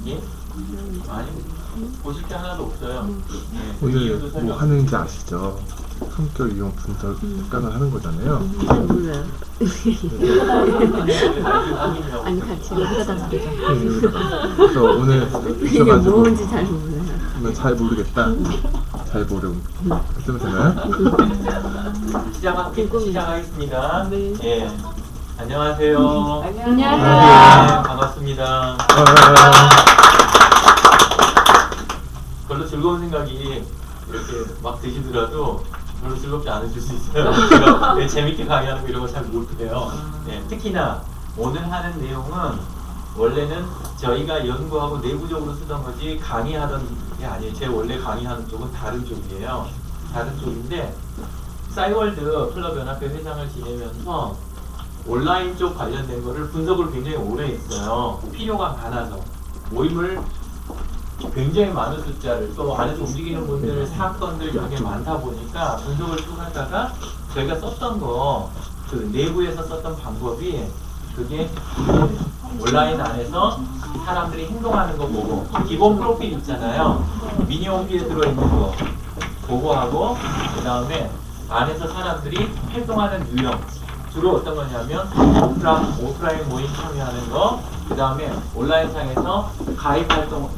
예? 아니, 보실 게 하나도 없어요. 예, 그 오늘 이유도 뭐 설명. 하는지 아시죠? 성격 유형 분석 특강을 하는 거잖아요. 잘 몰라요. 확인이라고. 아니 같이 여기다 담기죠. 그래서 오늘 이게 오셔가지고 뭔지 잘 몰라요. 오늘 잘 모르겠다. 잘 모름. 쓰면 되나요? 시작하겠습니다. 네. 예. 안녕하세요. 안녕하세요. 네, 반갑습니다. 별로 즐거운 생각이 이렇게 막 드시더라도 별로 즐겁지 않으실 수 있어요. 제가 네, 재밌게 강의하는 거 이런 거 잘 못해요. 네, 특히나 오늘 하는 내용은 원래는 저희가 연구하고 내부적으로 쓰던 거지 강의하던 게 아니에요. 제 원래 강의하는 쪽은 다른 쪽이에요. 다른 쪽인데 싸이월드 클럽 연합회 회장을 지내면서 온라인 쪽 관련된 거를 분석을 굉장히 오래 했어요. 필요가 많아서 모임을 굉장히 많은 숫자를 또 안에서 움직이는 분들 사건들 이런 게 많다 보니까 분석을 쭉 하다가 저희가 썼던 거 그 내부에서 썼던 방법이 그게 온라인 안에서 사람들이 행동하는 거 보고 기본 프로필 있잖아요. 미니홈피에 들어있는 거 그거 하고 그 다음에 안에서 사람들이 활동하는 유형 주로 어떤 거냐면 오프라인 모임 참여하는 거, 그 다음에 온라인상에서 가입 활동,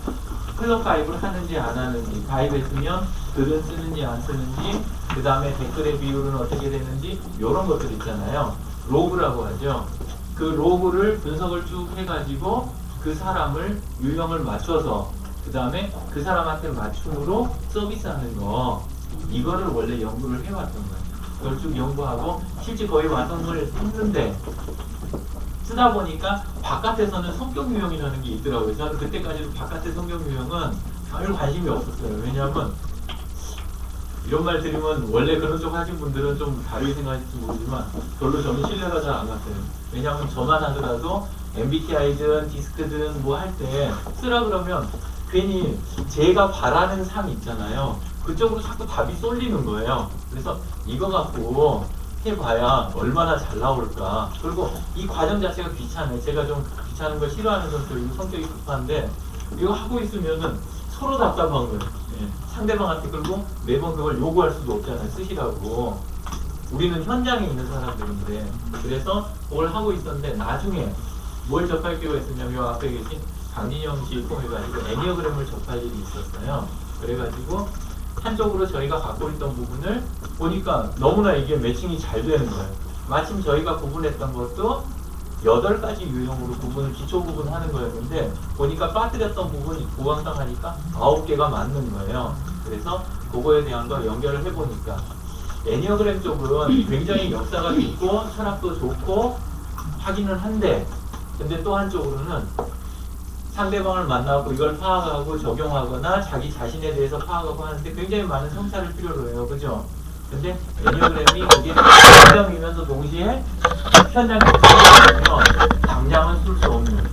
클럽 가입을 하는지 안 하는지, 가입했으면 글은 쓰는지 안 쓰는지, 그 다음에 댓글의 비율은 어떻게 되는지 이런 것들 있잖아요. 로그라고 하죠. 그 로그를 분석을 쭉 해가지고 그 사람을 유형을 맞춰서 그 다음에 그 사람한테 맞춤으로 서비스하는 거 이거를 원래 연구를 해왔던 거예요. 그걸 쭉 연구하고 실제 거의 완성을 했는데 쓰다 보니까 바깥에서는 성격 유형이라는 게 있더라고요. 저는 그때까지도 바깥의 성격 유형은 별 관심이 없었어요. 왜냐하면 이런 말 들으면 원래 그런 쪽 하신 분들은 좀 다르게 생각할지 모르지만 별로 저는 신뢰가 잘 안 갔어요. 왜냐하면 저만 하더라도 MBTI든 디스크든 뭐 할 때 쓰라 그러면 괜히 제가 바라는 상 있잖아요. 그쪽으로 자꾸 답이 쏠리는 거예요. 그래서 이거 갖고 해봐야 얼마나 잘 나올까. 그리고 이 과정 자체가 귀찮아요. 제가 좀 귀찮은 걸 싫어하는 성격이고 성격이 급한데 이거 하고 있으면은 서로 답답한 거예요. 예. 상대방한테 그리고 매번 그걸 요구할 수도 없잖아요. 쓰시라고. 우리는 현장에 있는 사람들인데 그래서 그걸 하고 있었는데 나중에 뭘 접할 기회가 있었냐면 요 앞에 계신 강진영 씨 통해가지고 애니어그램을 접할 일이 있었어요. 그래가지고 한쪽으로 저희가 갖고 있던 부분을 보니까 너무나 이게 매칭이 잘 되는 거예요. 마침 저희가 구분했던 것도 8가지 유형으로 구분을 기초 구분하는 거였는데 보니까 빠뜨렸던 부분이 부황상하니까 9개가 맞는 거예요. 그래서 그거에 대한 걸 연결을 해보니까 애니어그램 쪽은 굉장히 역사가 깊고 철학도 좋고 하기는 한데 근데 또 한쪽으로는 상대방을 만나고 이걸 파악하고 적용하거나 자기 자신에 대해서 파악하고 하는데 굉장히 많은 성찰을 필요로 해요. 그죠? 근데 애니어그램이 그게 장점이면서 동시에 현장에 들어가면 당장은 쓸 수 없는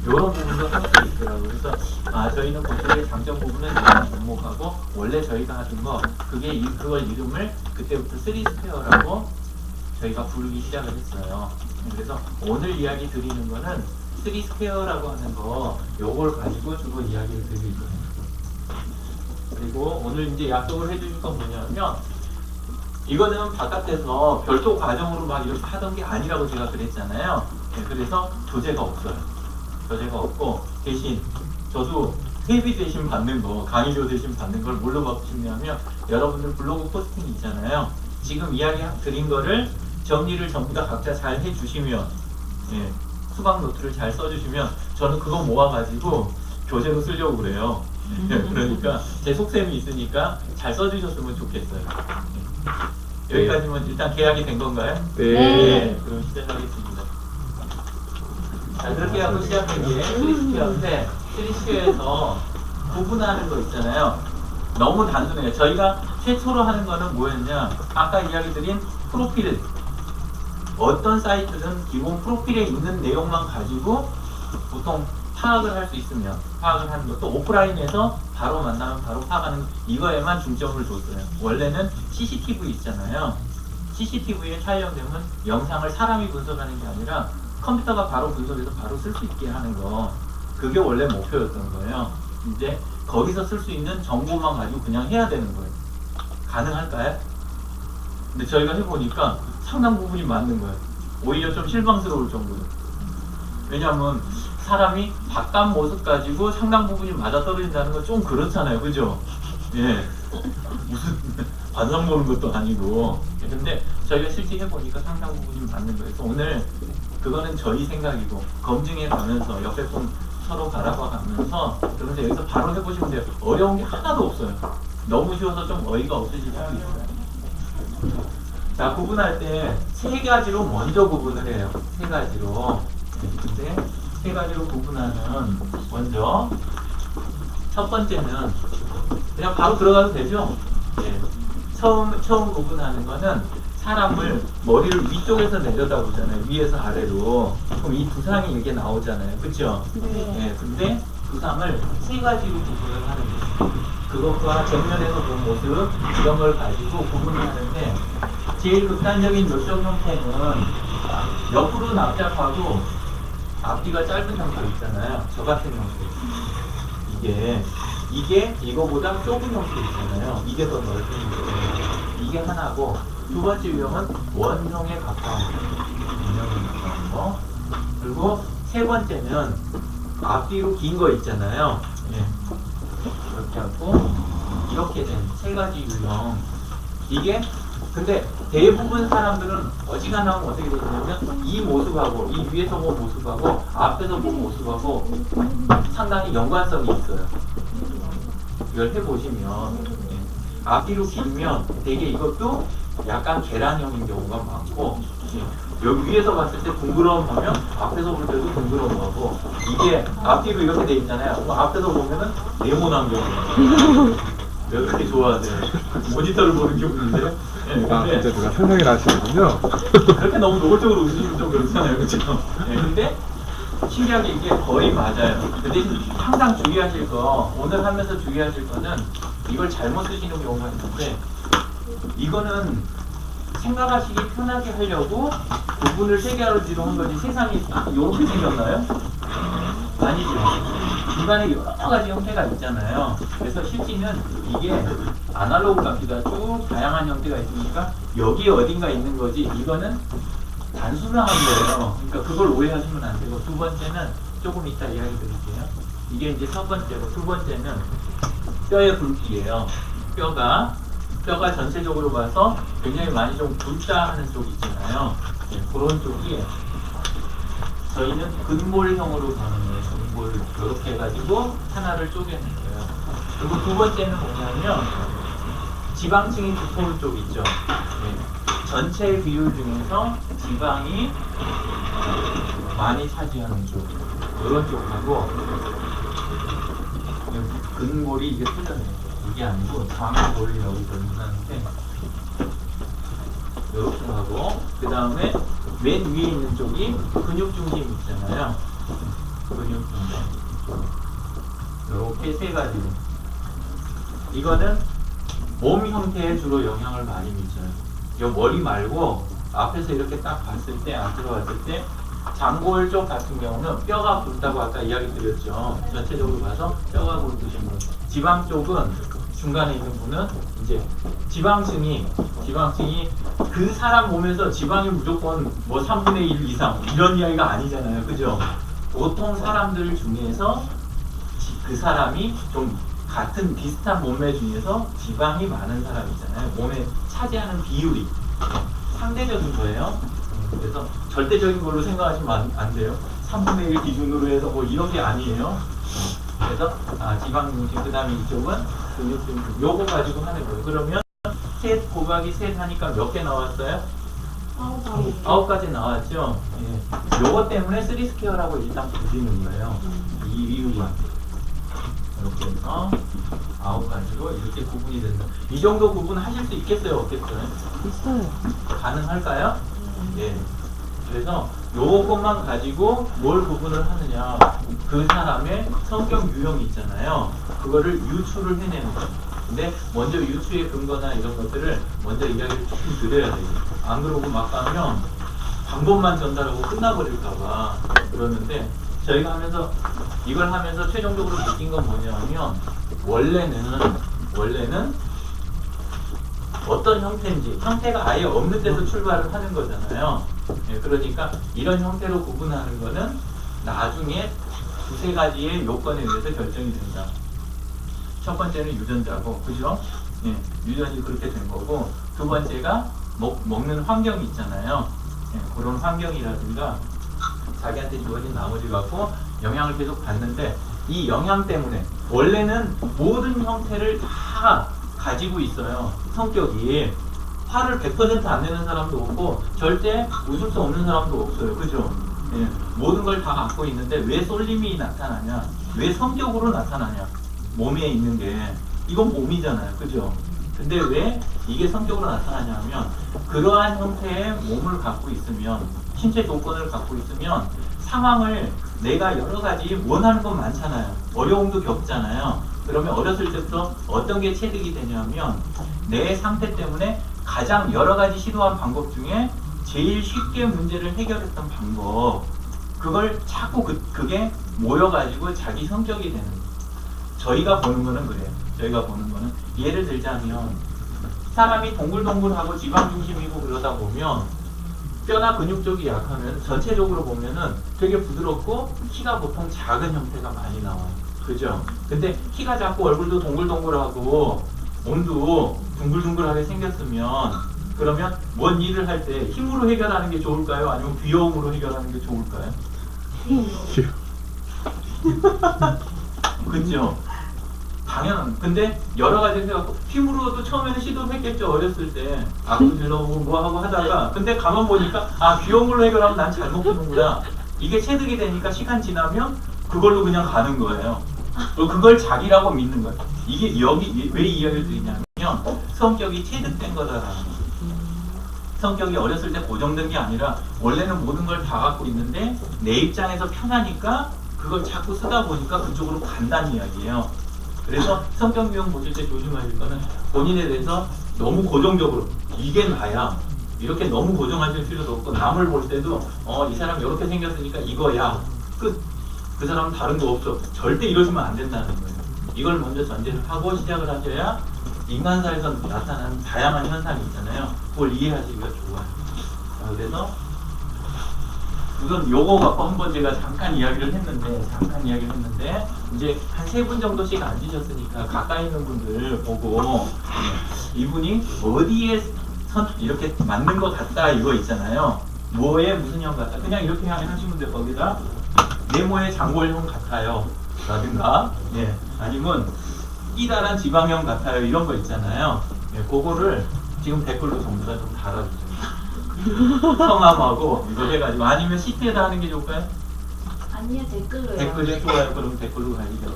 이런 부분도 할 수 있더라고요. 그래서 저희는 그쪽의 장점 부분은 이런 접목하고 원래 저희가 하던 거 그걸 이름을 그때부터 3스퀘어라고 저희가 부르기 시작을 했어요. 그래서 오늘 이야기 드리는 거는 3스퀘어라고 하는 거 요걸 가지고 주로 이야기를 드릴 거예요. 그리고 오늘 이제 약속을 해주실 건 뭐냐면 이거는 바깥에서 별도 과정으로 막 이렇게 하던 게 아니라고 제가 그랬잖아요. 네, 그래서 교재가 없어요. 교재가 없고 대신 저도 회비 대신 받는 거, 강의료 대신 받는 걸 뭘로 받으시냐면 여러분들 블로그 포스팅 있잖아요. 지금 이야기 드린 거를 정리를 전부 다 각자 잘 해주시면 예, 수강 노트를 잘 써주시면 저는 그거 모아가지고 교재로 쓰려고 그래요. 그러니까 제 속셈이 있으니까 잘 써주셨으면 좋겠어요. 여기까지면 일단 계약이 된 건가요? 네. 그럼 시작하겠습니다. 자, 그렇게 하고 시작한 게 3스퀘어인데 3스퀘어에서 구분하는 거 있잖아요. 너무 단순해요. 저희가 최초로 하는 거는 뭐였냐? 아까 이야기 드린 프로필. 어떤 사이트든 기본 프로필에 있는 내용만 가지고 보통 파악을 할 수 있으면 파악을 하는 것도 오프라인에서 바로 만나면 바로 파악하는 이거에만 중점을 뒀어요. 원래는 CCTV 있잖아요. CCTV에 촬영되면 영상을 사람이 분석하는 게 아니라 컴퓨터가 바로 분석해서 바로 쓸 수 있게 하는 거, 그게 원래 목표였던 거예요. 이제 거기서 쓸 수 있는 정보만 가지고 그냥 해야 되는 거예요. 가능할까요? 근데 저희가 해보니까 상당 부분이 맞는 거예요. 오히려 좀 실망스러울 정도로. 왜냐하면 사람이 바깥 모습 가지고 상당 부분이 맞아 떨어진다는 건 좀 그렇잖아요, 그죠? 예, 무슨 관상 보는 것도 아니고. 근데 저희가 실제 해보니까 상당 부분이 맞는 거예요. 그래서 오늘 그거는 저희 생각이고 검증해 가면서 옆에 분 서로 바라봐 가면서, 그러면서 여기서 바로 해보시면 돼요. 어려운 게 하나도 없어요. 너무 쉬워서 좀 어이가 없으실 수도 있어요. 자, 구분할 때 세 가지로 먼저 구분을 해요. 세 가지로. 근데 세 가지로 구분하는, 먼저 첫 번째는 그냥 바로 들어가도 되죠? 예. 처음 구분하는 거는 사람을 머리를 위쪽에서 내려다보잖아요. 위에서 아래로. 그럼 이 두상이 이게 나오잖아요. 그쵸? 네. 예. 근데 두상을 세 가지로 구분을 하는 거예요. 그것과 정면에서 본 모습, 이런 걸 가지고 구분을 하는데, 제일 극단적인 요쪽 형태는 옆으로 납작하고 앞뒤가 짧은 형태 있잖아요. 저 같은 형태. 이게 이거보다 좁은 형태 있잖아요. 이게 더 넓은 형태. 이게 하나고, 두 번째 유형은 원형에 가까운 거. 그리고 세 번째는 앞뒤로 긴 거 있잖아요. 예. 이렇게 하고 이렇게 된 세 가지 유형. 이게 근데 대부분 사람들은 어지간하면 어떻게 되냐면 이 모습하고 이 위에서 본 모습하고 앞에서 본 모습하고 상당히 연관성이 있어요. 이걸 해보시면 앞뒤로 길면 되게 이것도 약간 계란형인 경우가 많고, 여기 위에서 봤을 때 둥그러움 하면 앞에서 볼 때도 둥그러움 하고, 이게 앞뒤로 이렇게 돼 있잖아요. 그럼 앞에서 보면은 네모난 경우. 왜 그렇게 좋아하세요? 모니터를 보는 기분인데요? 네, 아, 근데 진짜 누가 상상을 하시는군요. 그렇게 너무 노골적으로 웃으시면 좀 그렇잖아요, 그렇죠? 네, 근데 신기하게 이게 거의 맞아요. 근데 항상 주의하실 거, 오늘 하면서 주의하실 거는 이걸 잘못 쓰시는 경우가 있는데, 이거는 생각하시기 편하게 하려고 구분을 세 개로 한 거지 세상이 이렇게 생겼나요? 아니죠. 중간에 여러 가지 형태가 있잖아요. 그래서 실제는 이게 아날로그 값이가 쭉 다양한 형태가 있으니까 여기 어딘가 있는 거지, 이거는 단순한 거예요. 그러니까 그걸 오해하시면 안 되고, 두 번째는 조금 이따 이야기 드릴게요. 이게 이제 첫 번째고, 두 번째는 뼈의 굵기예요. 뼈가 전체적으로 봐서 굉장히 많이 좀 굵다 하는 쪽이 있잖아요. 네, 그런 쪽이 저희는 근몰형으로 가는 거예요. 근몰 이렇게 해가지고 하나를 쪼개는 거예요. 그리고 두 번째는 뭐냐면 지방층이 두꺼운 쪽 있죠. 네, 전체 비율 중에서 지방이 많이 차지하는 쪽, 이런 쪽하고, 근골이 이게 틀렸네요. 이게 아니고 광골이라고 표현하는데, 이렇게 하고, 그 다음에 맨 위에 있는 쪽이 근육 중심 있잖아요. 근육 중심. 이렇게 세 가지로. 이거는 몸 형태에 주로 영향을 많이 미쳐요. 이 머리 말고 앞에서 이렇게 딱 봤을 때, 앞으로 봤을 때, 장골 쪽 같은 경우는 뼈가 굵다고 아까 이야기 드렸죠. 전체적으로 봐서 뼈가 굵으신 분. 지방 쪽은 중간에 있는 분은 이제 지방층이 그 사람 몸에서 지방이 무조건 뭐 3분의 1 이상 이런 이야기가 아니잖아요. 그죠? 보통 사람들 중에서 그 사람이 좀 같은 비슷한 몸매 중에서 지방이 많은 사람 있잖아요. 몸에 차지하는 비율이 상대적인 거예요. 그래서 절대적인 걸로 생각하시면 안 돼요. 3분의 1 기준으로 해서 뭐 이런 게 아니에요. 그래서 지방 중심, 그 다음에 이쪽은 근육 중심, 요거 가지고 하는 거예요. 그러면 셋 곱하기 셋 하니까 몇 개 나왔어요? 9가지 나왔죠. 예. 요거 때문에 3스퀘어라고 일단 부르는 거예요. 이 이유가 이렇게 해서 9가지로 이렇게 구분이 된다. 이 정도 구분하실 수 있겠어요? 없겠어요? 있어요. 가능할까요? 예. 그래서 요것만 가지고 뭘 구분을 하느냐, 그 사람의 성격 유형이 있잖아요. 그거를 유추를 해내는 거예요. 근데 먼저 유추의 근거나 이런 것들을 먼저 이야기를 조금 드려야 돼요. 안 그러고 막 가면 방법만 전달하고 끝나버릴까봐 그러는데 저희가 하면서 이걸 하면서 최종적으로 느낀 건 뭐냐면 원래는 어떤 형태인지 형태가 아예 없는 데서 출발을 하는 거잖아요. 예, 그러니까 이런 형태로 구분하는 거는 나중에 두세 가지의 요건에 의해서 결정이 된다. 첫 번째는 유전자고, 그죠? 예, 유전이 그렇게 된 거고, 두 번째가 먹는 환경이 있잖아요. 예, 그런 환경이라든가 자기한테 주어진 나머지 갖고 영향을 계속 받는데 이 영향 때문에 원래는 모든 형태를 다 가지고 있어요. 성격이 화를 100%안 내는 사람도 없고 절대 웃을 수 없는 사람도 없어요. 그죠? 예, 모든 걸 다 갖고 있는데 왜 쏠림이 나타나냐? 왜 성격으로 나타나냐? 몸에 있는 게 이건 몸이잖아요. 그죠? 근데 왜 이게 성격으로 나타나냐면 그러한 형태의 몸을 갖고 있으면 신체 조건을 갖고 있으면 상황을 내가 여러 가지 원하는 건 많잖아요. 어려움도 겪잖아요. 그러면 어렸을 때부터 어떤 게 체득이 되냐면 내 상태 때문에 가장 여러 가지 시도한 방법 중에 제일 쉽게 문제를 해결했던 방법, 그걸 자꾸 그게 모여가지고 자기 성격이 되는 거예요. 저희가 보는 거는 그래요. 저희가 보는 거는 예를 들자면 사람이 동글동글하고 지방 중심이고 그러다 보면 뼈나 근육 쪽이 약하면 전체적으로 보면은 되게 부드럽고 키가 보통 작은 형태가 많이 나와요. 그죠? 근데 키가 작고 얼굴도 동글동글하고 몸도 둥글둥글하게 생겼으면 그러면 뭔 일을 할 때 힘으로 해결하는 게 좋을까요? 아니면 귀여움으로 해결하는 게 좋을까요? 그죠? 당연한. 근데 여러 가지 해갖고 힘으로도 처음에는 시도를 했겠죠. 어렸을 때 악도 질러보고 뭐 하고 하다가 근데 가만 보니까 아 귀여운 걸로 해결하면 난 잘못 키는구나. 이게 체득이 되니까 시간 지나면 그걸로 그냥 가는 거예요. 그걸 자기라고 믿는 거예요. 이게 여기 왜 이 이야기를 드리냐면 성격이 체득된 거다라는 거예요. 성격이 어렸을 때 고정된 게 아니라 원래는 모든 걸 다 갖고 있는데 내 입장에서 편하니까 그걸 자꾸 쓰다 보니까 그쪽으로 간다는 이야기예요. 그래서 성격 유형 보실 때 조심하실 거는 본인에 대해서 너무 고정적으로 이게 나야 이렇게 너무 고정하실 필요도 없고 남을 볼 때도 이 사람 이렇게 생겼으니까 이거야 끝. 그 사람은 다른 거 없어. 절대 이러시면 안 된다는 거예요. 이걸 먼저 전제를 하고 시작을 하셔야 인간사에서 나타나는 다양한 현상이 있잖아요. 그걸 이해하시기가 좋아요. 그래서 우선 요거 갖고 한번 제가 잠깐 이야기를 했는데 이제 한 3분 정도씩 앉으셨으니까 가까이 있는 분들 보고 이분이 어디에 이렇게 맞는 것 같다 이거 있잖아요. 뭐에 무슨 형 같다. 그냥 이렇게 하시면 돼. 거기다 네모의 장골형 같아요. 라든가 아니면 끼다란 지방형 같아요. 이런 거 있잖아요. 그거를 지금 댓글로 전부 다 좀 달아주세요. 성함하고 이거 해가지고 아니면 시트에다 하는 게 좋을까요? 아니요, 댓글로요. 댓글에 좋아요. 그럼 댓글로 가시죠.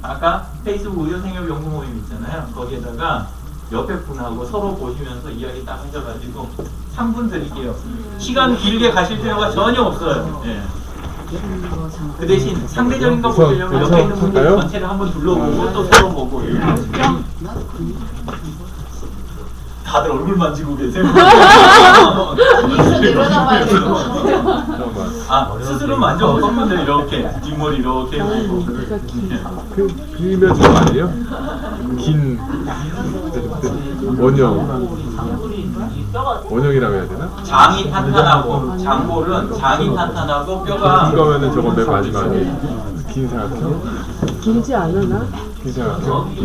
아까 페이스북 의료생협 연구 모임 있잖아요. 거기에다가 옆에 분하고 서로 보시면서 이야기 딱 하셔가지고 3분 드릴게요. 시간 길게 가실 필요가 전혀 없어요. 그 대신 상대적인 거 보시려면 옆에 있는 분들 전체를 한번 둘러보고 또 서로 보고 다들 얼굴 만지고 계세요. 아, 스스로 만져보신 분들 이렇게 뒷머리 이렇게 보고 그면 저 아니에요? 긴 원형이라고 해야 되나? 장이 탄탄하고 장골은 장이 탄탄하고 뼈가 이거면은 저거 맨 마지막에 긴 사각형? 길지 않으나? 긴 사각형?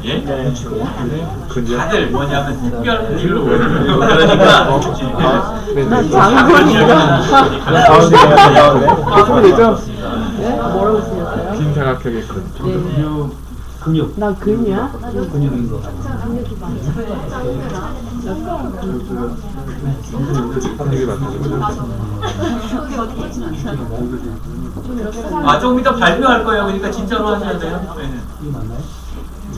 예? 근데 다들 뭐냐면 특별한 일로 그러니까 난 장군이다. 그러면 되죠? 네? 뭐라고 쓰셨어요? 긴 사각형의 근. 근육. 나 근이야? 근육인 거. 되게 많다는 거죠? 아 조금 이따 발표할 거예요. 그러니까 진짜로 하셔야 돼요. 이게 맞나요?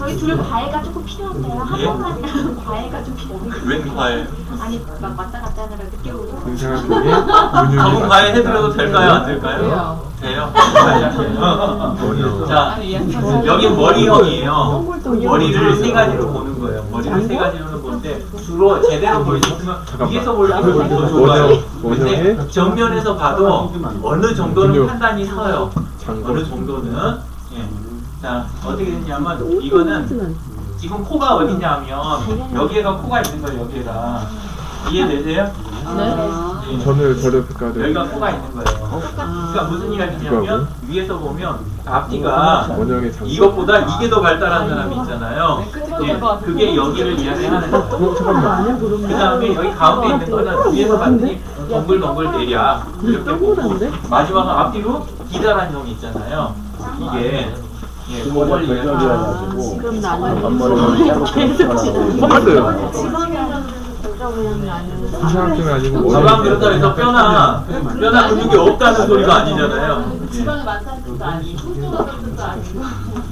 저희 둘 과외가 조금 필요한데요. 한 예? 번만 과외가 좀 필요해요. 웬 과외? 아니 막 왔다 갔다 하느라 늦게 오고. 등산학교에 근육이 저분 과외 해드려도 많습니다. 될까요? 안 될까요? 돼요? 자, 여긴 머리형이에요. 머리를 세 가지로 보는 거예요. 머리를 세 가지로 보는데 주로 제대로 볼 수 있으면 위에서 보려면 더 좋아요. 근데 정면에서 봐도 어느 정도는 근육. 판단이 서요. 장골. 어느 정도는. 예. 자, 어떻게 됐냐면 이거는 지금 코가 어디냐면 여기에가 코가 있는 거예요. 여기에가. 이해되세요? 네. 전을 저렴할까요? 여기가 코가 있는 거예요. 그러니까 무슨 이야기냐면 위에서 보면 앞뒤가 원형의 장골. 이것보다 이게 더 발달한 사람이 있잖아요. 예, 그게 여기를 이야기하는 거예요. 잠깐만. 그 다음에 여기 가운데 있는 거는 위에서 봤더니 동글동글 대략 이렇게 보고 마지막은 앞뒤로 기다란 형이 있잖아요. 이게 예, 그걸 이야기하는 거고. 그럼 나는 똑같아요. 등산학교는 아니고 저랑 그렇다 해서 뼈나 근육이 없다는 소리가 아니잖아요. 예. 지방에 많다는 뜻도 아니고 뚱뚱하다는 뜻도 아니고.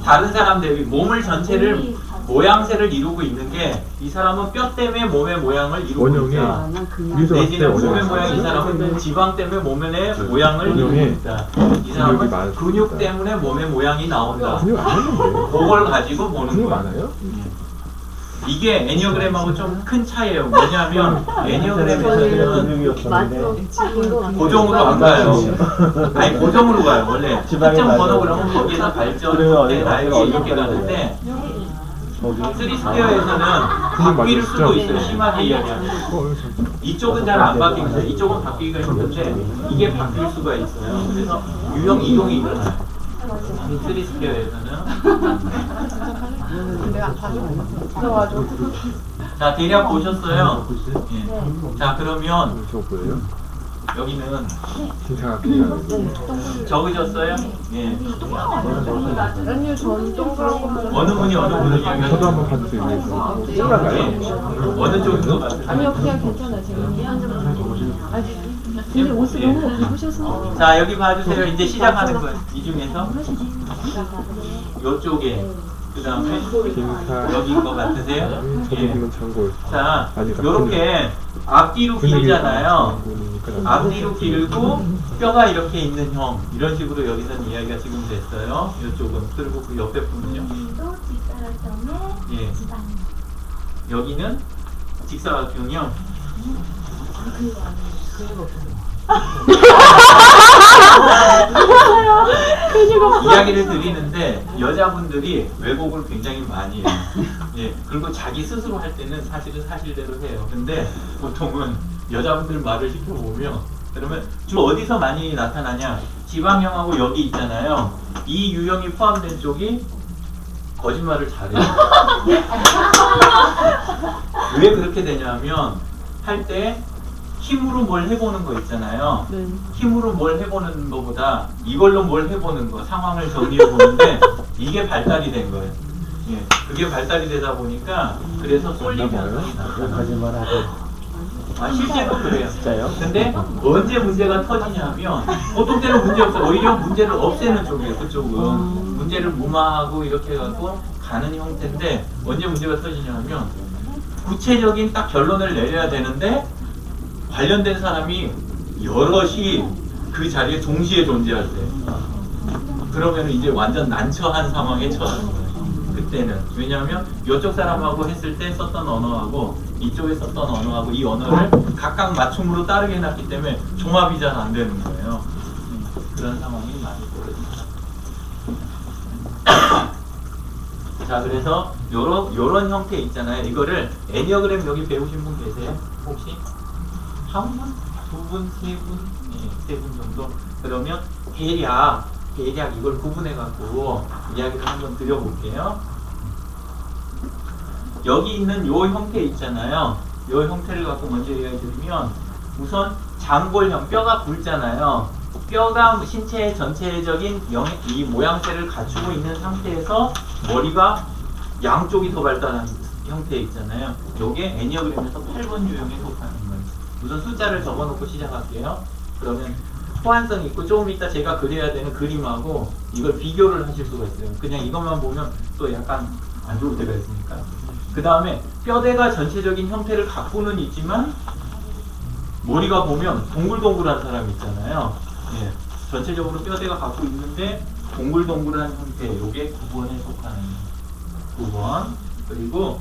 다른 사람 대비 몸을 전체를 모양새를 이루고 있는 게 이 사람은 뼈 때문에 몸의 모양을 이루고 원형이 있다. 위에서 봤을 때 내지는 몸의 원형이 모양이 이 사람은 지방 때문에 몸의 모양을 이루고 원형이 있다. 이 근육이 사람은 많습니다. 근육 때문에 몸의 모양이 나온다. 근육 안 했는데. 그걸 가지고 보는 근육 거야. 많아요? 이게 애니어그램하고 좀 큰 차이예요. 뭐냐면 애니어그램에서는 고정으로 안 가요. 아니 고정으로 가요. 원래 특정 번호를 하면 거기에서 발전, 때 날개 이렇게 가는데 3스퀘어에서는 바뀔 수도 있어요. 심하게 이야기하면. 이쪽은 잘 안 바뀌고 이쪽은 바뀌기가 힘든데 이게 바뀔 수가 있어요. 그래서 유형 이동이 일어나요. 3스퀘어에서는. 자, 대략 보셨어요? 예. 자, 그러면 저거 보여요? 여기는 등산학교가 적으셨어요? 예. 연유 전 동그랗고 어느 분이 이야기하셨어요? 저도 한번 봐주세요. 찔러가요? 어느 쪽인 것 같아요? 아니요 그냥 괜찮아요 제가 근데 옷을 너무 입으셔서 자, 여기 봐주세요. 이제 시작하는 거예요. 이 중에서 요쪽에 그 다음에 등산. 여기인 것 같으세요? 저 예. 부분은 장골. 자, 아니다, 요렇게 앞뒤로 근육이 길잖아요. 장골이니까. 앞뒤로 길고 뼈가 이렇게 있는 형 이런 식으로 여기서는 이야기가 지금 됐어요. 이쪽은 그리고 그 옆에 부분요. 또 뒷사람점에 예. 지방. 여기는 직사각형이요. 이야기를 드리는데 여자분들이 왜곡을 굉장히 많이 해요. 예. 그리고 자기 스스로 할 때는 사실은 사실대로 해요. 근데 보통은 여자분들 말을 시켜보면 그러면 주로 어디서 많이 나타나냐? 지방형하고 여기 있잖아요. 이 유형이 포함된 쪽이 거짓말을 잘해요. 왜 그렇게 되냐면 할 때 힘으로 뭘 해보는 거 있잖아요. 네. 힘으로 뭘 해보는 것보다 이걸로 뭘 해보는 거, 상황을 정리해보는데 이게 발달이 된 거예요. 예, 그게 발달이 되다 보니까 그래서 쏠림 현상이 나타나요. 아, 실제로 그래요. 진짜요? 근데 언제 문제가 터지냐면 보통 때는 문제 없어요. 오히려 문제를 없애는 쪽이에요. 그쪽은 문제를 무마하고 이렇게 해갖고 가는 형태인데 언제 문제가 터지냐면 구체적인 딱 결론을 내려야 되는데 관련된 사람이 여럿이 그 자리에 동시에 존재할 때 그러면 이제 완전 난처한 상황에 처하는 거예요. 그때는 왜냐하면 이쪽 사람하고 했을 때 썼던 언어하고 이쪽에 썼던 언어하고 이 언어를 각각 맞춤으로 따르게 해놨기 때문에 종합이 잘 안 되는 거예요. 그런 상황이 많이 벌어집니다. 자, 그래서 요런 형태 있잖아요. 이거를 애니어그램 여기 배우신 분 계세요? 혹시? 한 분? 두 분? 세 분? 네, 세 분 정도? 그러면 대략 이걸 구분해갖고 이야기를 한번 드려볼게요. 여기 있는 요 형태 있잖아요. 요 형태를 갖고 먼저 이야기 드리면 우선 장골형, 뼈가 굵잖아요. 뼈가 신체 전체적인 이 모양새를 갖추고 있는 상태에서 머리가 양쪽이 더 발달한 형태 있잖아요. 요게 애니어그램에서 8번 유형에 속하는 거예요. 우선 숫자를 적어놓고 시작할게요. 그러면 호환성 있고 조금 이따 제가 그려야 되는 그림하고 이걸 비교를 하실 수가 있어요. 그냥 이것만 보면 또 약간 안 좋을 때가 있으니까. 그 다음에 뼈대가 전체적인 형태를 갖고는 있지만 머리가 보면 동글동글한 사람이 있잖아요. 예, 전체적으로 뼈대가 갖고 있는데 동글동글한 형태, 요게 9번에 속하는 9번. 그리고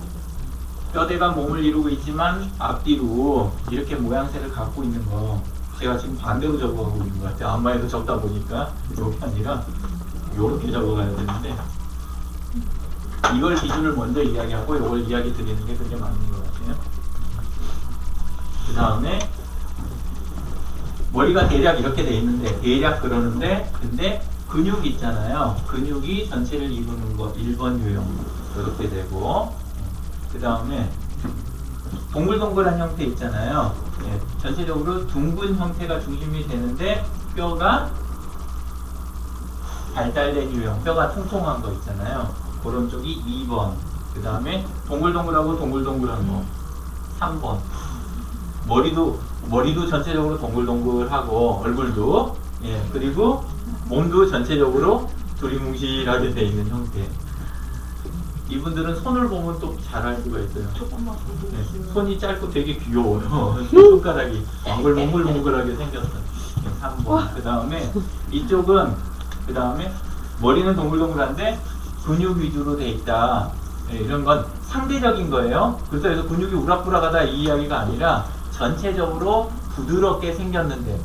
뼈대가 몸을 이루고 있지만 앞뒤로 이렇게 모양새를 갖고 있는 거, 제가 지금 반대로 적어가고 있는 것 같아요. 안마에도 적다 보니까 이렇게 아니라 이렇게 적어가야 되는데, 이걸 기준을 먼저 이야기하고 이걸 이야기 드리는 게 그게 맞는 것 같아요. 그 다음에 머리가 대략 이렇게 돼 있는데, 대략 그러는데, 근데 근육이 있잖아요. 근육이 전체를 이루는 거 1번 유형 이렇게 되고, 그 다음에 동글동글한 형태 있잖아요. 예, 전체적으로 둥근 형태가 중심이 되는데 뼈가 발달된 유형, 뼈가 통통한 거 있잖아요. 그런 쪽이 2번. 그 다음에 동글동글하고 동글동글한 거 3번. 머리도 전체적으로 동글동글하고 얼굴도, 예, 그리고 몸도 전체적으로 두리뭉실하게 돼 있는 형태. 이분들은 손을 보면 또 잘 알 수가 있어요. 네, 손이 짧고 되게 귀여워요. 손가락이 몽글몽글하게 생겼어요. 3번. 그 다음에 이쪽은, 그 다음에 머리는 동글동글한데 근육 위주로 돼 있다. 네, 이런 건 상대적인 거예요. 그래서 근육이 우락부락하다 이 이야기가 아니라 전체적으로 부드럽게 생겼는데,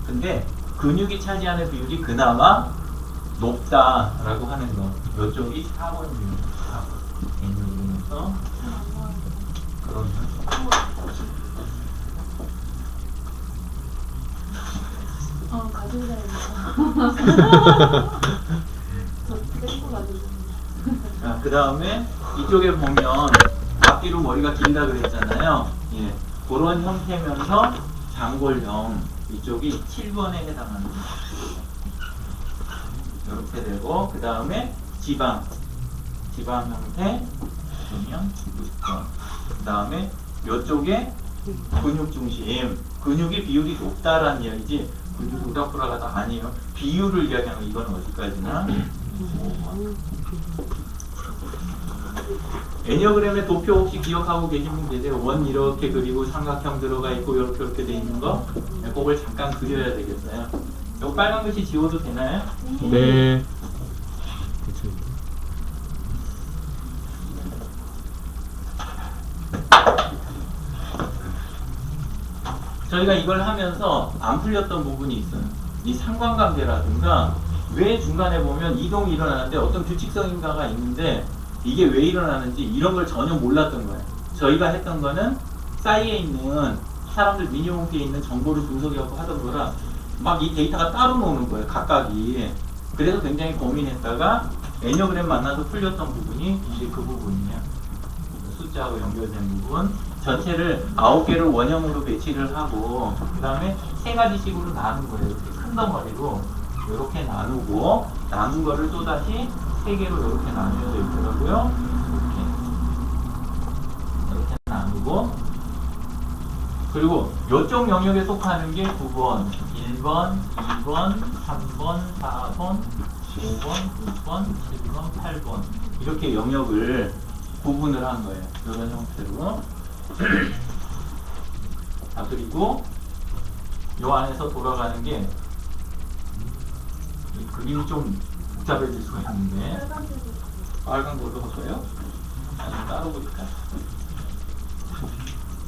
근데 근육이 차지하는 비율이 그나마 높다라고 하는 거. 이쪽이 4번입니다. 4번. N으로서 그런 가지고 다니면서. 자, 그 다음에 이쪽에 보면 앞뒤로 머리가 길다 그랬잖아요. 예, 그런 형태면서 장골형, 이쪽이 7번에 해당합니다. 이렇게 되고, 그 다음에 지방 형태 보면 6번. 그 다음에 이쪽에 근육 중심, 근육의 비율이 높다라는 이야기지 근육이 우락부락하다 아니에요. 비율을 이야기하는 건 이건 어디까지나 5번. 애니어그램의 도표 혹시 기억하고 계신 분 계세요? 원 이렇게 그리고 삼각형 들어가 있고 이렇게 돼 있는 거? 네, 그걸 잠깐 그려야 되겠어요. 이거 빨간 글씨 지워도 되나요? 네. 저희가 이걸 하면서 안 풀렸던 부분이 있어요. 이 상관관계라든가 왜 중간에 보면 이동이 일어나는데 어떤 규칙성인가가 있는데 이게 왜 일어나는지 이런 걸 전혀 몰랐던 거예요. 저희가 했던 거는 사이에 있는 사람들 미니홈피에 있는 정보를 분석해갖고 하던 거라 막 이 데이터가 따로 노는 거예요. 각각이. 그래서 굉장히 고민했다가 애니어그램 만나서 풀렸던 부분이 이제 그 부분이에요. 숫자하고 연결된 부분. 전체를 9개를 원형으로 배치를 하고 그 다음에 3가지식으로 나눈 거예요. 이렇게 큰 덩어리로 이렇게 나누고 나눈 거를 또 다시 3개로 이렇게 나뉘어져 있더라고요. 이렇게 나누고, 그리고 이쪽 영역에 속하는 게 9번, 1번, 2번, 3번, 4번, 5번, 6번, 7번, 8번 이렇게 영역을 구분을 한 거예요. 이런 형태로. 아, 그리고 요 안에서 돌아가는 게 이 그림이 좀 복잡해질 수가 있는데 빨간 걸로 할까요? 아니면 따로 볼까?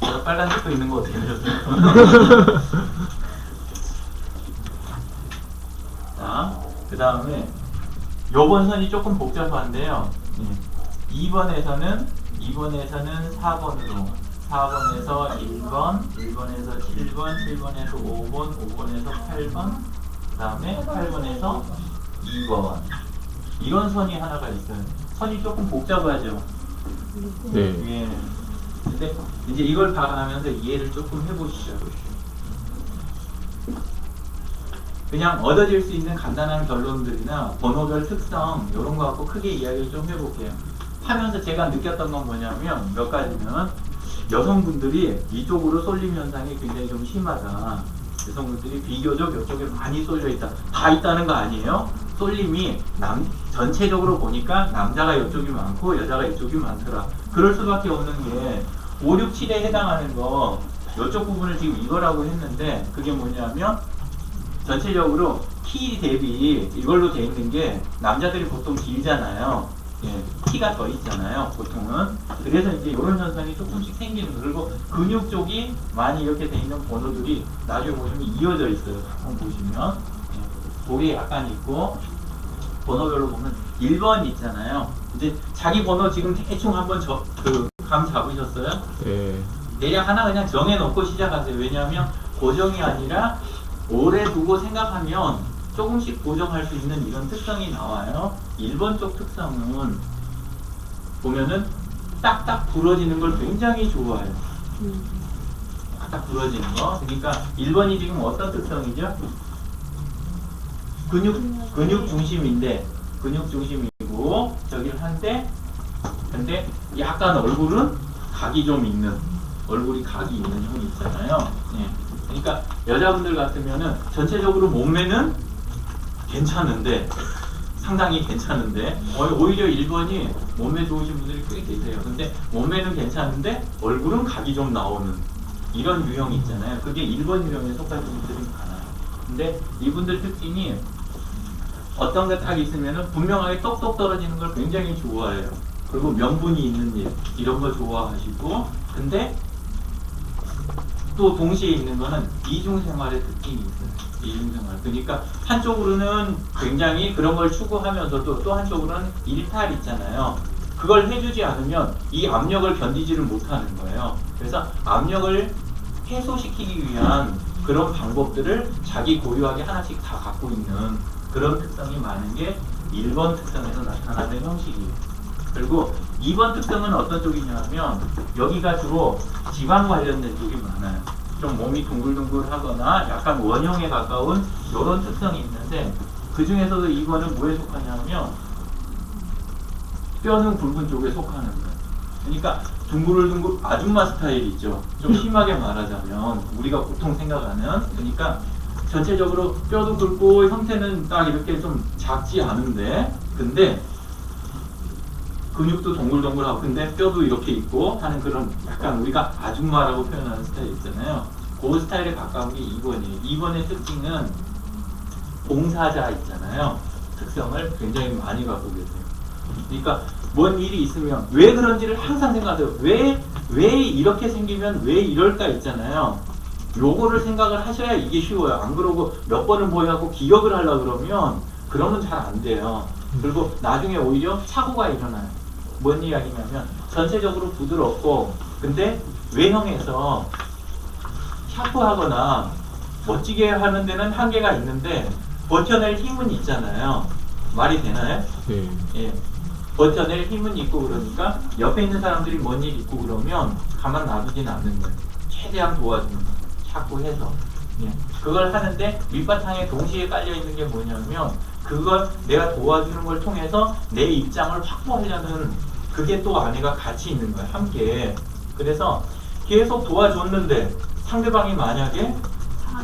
제가 빨간색도 있는 거 어떻게 하셨어요? 자, 그 다음에 요번 선이 조금 복잡한데요. 2번에서는 4번으로 4번에서 1번, 1번에서 7번, 7번에서 5번, 5번에서 8번, 그 다음에 8번에서 2번. 이런 선이 하나가 있어요. 선이 조금 복잡하죠? 네. 예. 근데 이제 이걸 봐가면서 이해를 조금 해보시죠. 그냥 얻어질 수 있는 간단한 결론들이나 번호별 특성 이런 거 갖고 크게 이야기를 좀 해볼게요. 하면서 제가 느꼈던 건 뭐냐면 몇 가지는 여성분들이 이쪽으로 쏠림 현상이 굉장히 좀 심하다. 여성분들이 비교적 이쪽에 많이 쏠려 있다. 다 있다는 거 아니에요? 쏠림이 전체적으로 보니까 남자가 이쪽이 많고 여자가 이쪽이 많더라. 그럴 수밖에 없는 게 5, 6, 7에 해당하는 거 이쪽 부분을 지금 이거라고 했는데 그게 뭐냐면 전체적으로 키 대비 이걸로 돼 있는 게 남자들이 보통 길잖아요. 예, 키가 더 있잖아요, 보통은. 그래서 이제 이런 현상이 조금씩 생기는 거. 그리고 근육 쪽이 많이 이렇게 돼 있는 번호들이 나중에 보시면 이어져 있어요. 한번 보시면. 예, 그게 약간 있고, 번호별로 보면 1번 있잖아요. 이제 자기 번호 지금 대충 한번 감 잡으셨어요? 예. 대략 하나 그냥 정해놓고 시작하세요. 왜냐하면 고정이 아니라 오래 두고 생각하면 조금씩 고정할 수 있는 이런 특성이 나와요. 1번 쪽 특성은 보면은 딱딱 부러지는 걸 굉장히 좋아해요. 딱딱 부러지는 거. 그러니까 1번이 지금 어떤 특성이죠? 근육 중심이고 저기를 한데 근데 약간 얼굴이 각이 있는 형이 있잖아요. 예. 그러니까 여자분들 같으면은 전체적으로 몸매는 괜찮은데 상당히 괜찮은데 오히려 1번이 몸매 좋으신 분들이 꽤 계세요. 근데 몸매는 괜찮은데 얼굴은 각이 좀 나오는 이런 유형이 있잖아요. 그게 1번 유형에 속하는 분들이 많아요. 근데 이분들 특징이 어떤 게 딱 있으면은 분명하게 똑똑 떨어지는 걸 굉장히 좋아해요. 그리고 명분이 있는 일 이런 거 좋아하시고 근데 또 동시에 있는 거는 이중생활의 특징이 있어요. 이중생활. 그러니까 한쪽으로는 굉장히 그런 걸 추구하면서도 또 한쪽으로는 일탈 있잖아요. 그걸 해주지 않으면 이 압력을 견디지를 못하는 거예요. 그래서 압력을 해소시키기 위한 그런 방법들을 자기 고유하게 하나씩 다 갖고 있는 그런 특성이 많은 게 1번 특성에서 나타나는 형식이에요. 그리고 2번 특성은 어떤 쪽이냐면 여기가 주로 지방 관련된 쪽이 많아요. 좀 몸이 둥글둥글하거나 약간 원형에 가까운 이런 특성이 있는데 그 중에서도 2번은 뭐에 속하냐면 뼈는 굵은 쪽에 속하는 거예요. 그러니까 둥글둥글 아줌마 스타일 있죠. 좀 심하게 말하자면 우리가 보통 생각하는 그러니까 전체적으로 뼈도 굵고 형태는 딱 이렇게 좀 작지 않은데 근데 근육도 동글동글하고 근데 뼈도 이렇게 있고 하는 그런 약간 우리가 아줌마라고 표현하는 스타일 있잖아요. 그 스타일에 가까운 게 2번이에요. 2번의 특징은 봉사자 있잖아요. 특성을 굉장히 많이 갖고 계세요. 그러니까 뭔 일이 있으면 왜 그런지를 항상 생각해요. 왜 이렇게 생기면 왜 이럴까 있잖아요. 요거를 생각을 하셔야 이게 쉬워요. 안 그러고 몇 번을 뭐 하고 기억을 하려고 그러면 잘 안 돼요. 그리고 나중에 오히려 사고가 일어나요. 뭔 이야기냐면 전체적으로 부드럽고 근데 외형에서 샤프하거나 멋지게 하는 데는 한계가 있는데 버텨낼 힘은 있잖아요. 말이 되나요? 예. 예. 버텨낼 힘은 있고 그러니까 옆에 있는 사람들이 뭔 일 있고 그러면 가만 놔두진 않는 거예요. 최대한 도와주는 거예요. 자꾸 해서. 예. 그걸 하는데 밑바탕에 동시에 깔려있는 게 뭐냐면 그걸 내가 도와주는 걸 통해서 내 입장을 확보하려는 그게 또 안에가 같이 있는 거예요. 함께. 그래서 계속 도와줬는데 상대방이 만약에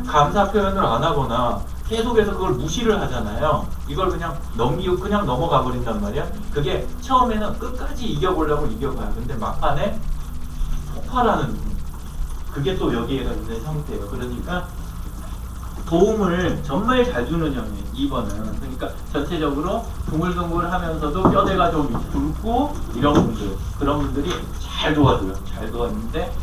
감사 표현을 안 하거나 계속해서 그걸 무시를 하잖아요. 이걸 그냥 넘기고 그냥 넘어가 버린단 말이야. 그게 처음에는 끝까지 이겨보려고 이겨봐요. 근데 막판에 폭발하는 그게 또 여기에 있는 형태예요. 그러니까 도움을 정말 잘 주는 형이에요. 2번은. 그러니까 전체적으로 동글동글하면서도 뼈대가 좀 굵고 이런 분들 그런 분들이 잘 도와줘요. 잘 도와주는데